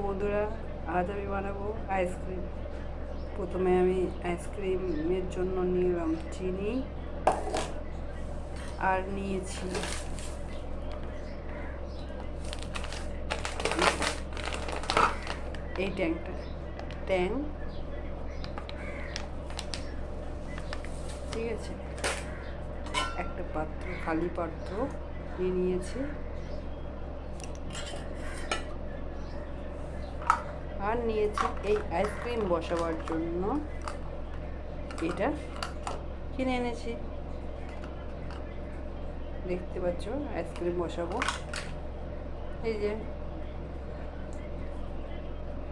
বন্ধুরা, আজ আমি বানাবো আইসক্রিম। প্রথমে আমি আইসক্রিমের জন্য নিলাম চিনি আর নিয়েছি এই ট্যাং, ঠিক আছে। একটা পাত্র, খালি পাত্র নিয়েছি আর নিয়েছি এই আইসক্রিম বসাবার জন্য এটা কিনে এনেছি। দেখতে পাচ্ছ আইসক্রিম বসাবো, এই যে।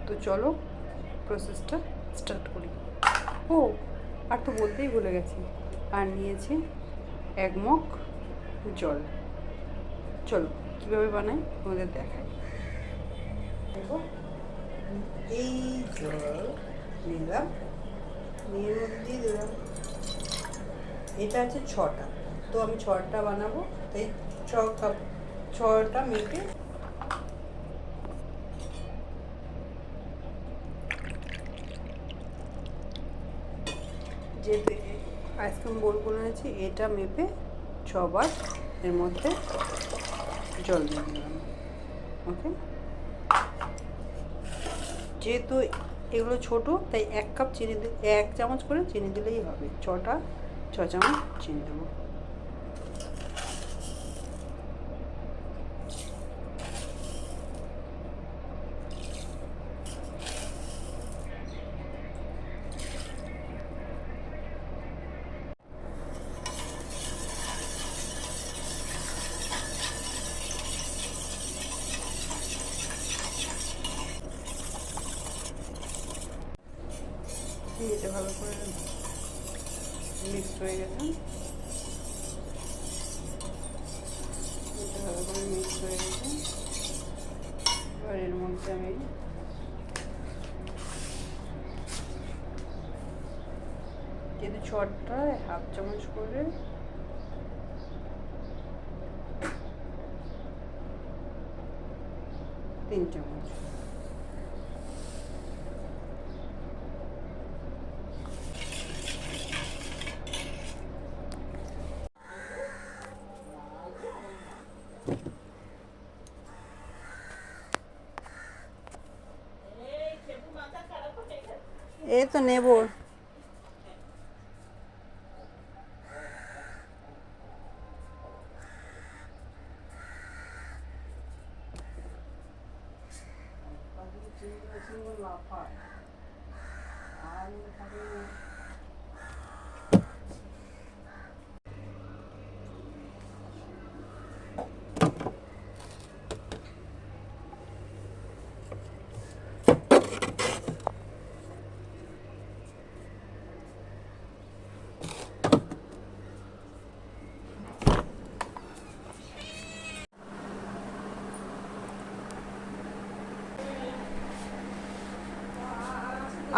তো চলো প্রসেসটা স্টার্ট করি। ও আর তো বলতেই ভুলে গেছি, আর নিয়েছি 1 মগ জল। চলো কীভাবে বানাই তোমাদের দেখাই। দেখো এই জল নিলাম, নিয়ে মধ্যে দিয়ে দিলাম। এটা আছে 6টা, তো আমি 6টা বানাবো, তাই 6 কাপ 6টা মেপে যে আইসক্রিম বোলগুলো নিয়েছি এটা মেপে 6বার এর মধ্যে জল দিয়ে দিলাম। ওকে, যেহেতু এগুলো ছোটো তাই 1 কাপ চিনি 1 চামচ করে চিনি দিলেই হবে। 6 চামচ চিনি দেবো। এটা ভালো করে মিক্স হয়ে গেছে, এটা ভালো করে মিক্স হয়ে গেছে। এবার এর মধ্যে আমি যেহেতু 6টায় 1/2 চামচ করে তিন চামচ এই তো নেব।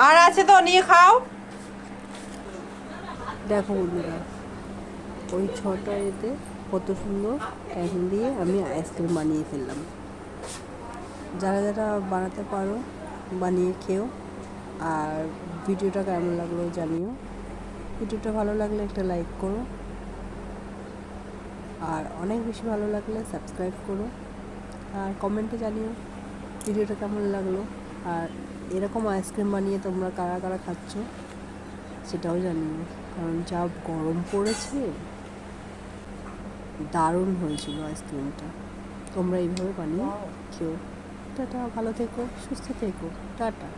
আর আছে তো, নিয়ে খাও। দেখো বন্ধুরা, ওই 6টা এতে কত সুন্দর ট্যাং দিয়ে আমি আইসক্রিম বানিয়ে ফেললাম। যারা যারা বানাতে পারো বানিয়ে খেও। আর ভিডিওটা কেমন লাগলো জানিও। ভিডিওটা ভালো লাগলে একটা লাইক করো, আর অনেক বেশি ভালো লাগলে সাবস্ক্রাইব করো, আর কমেন্টে জানিও ভিডিওটা কেমন লাগলো। আর এরকম আইসক্রিম বানিয়ে তোমরা কারা কারা খাচ্ছ সেটাও জানিও, কারণ যা গরম পড়েছে দারুণ হয়েছিল আইসক্রিমটা। তোমরা এইভাবে বানিয়ে খেও। টাটা, ভালো থেকো, সুস্থ থেকো, টাটা।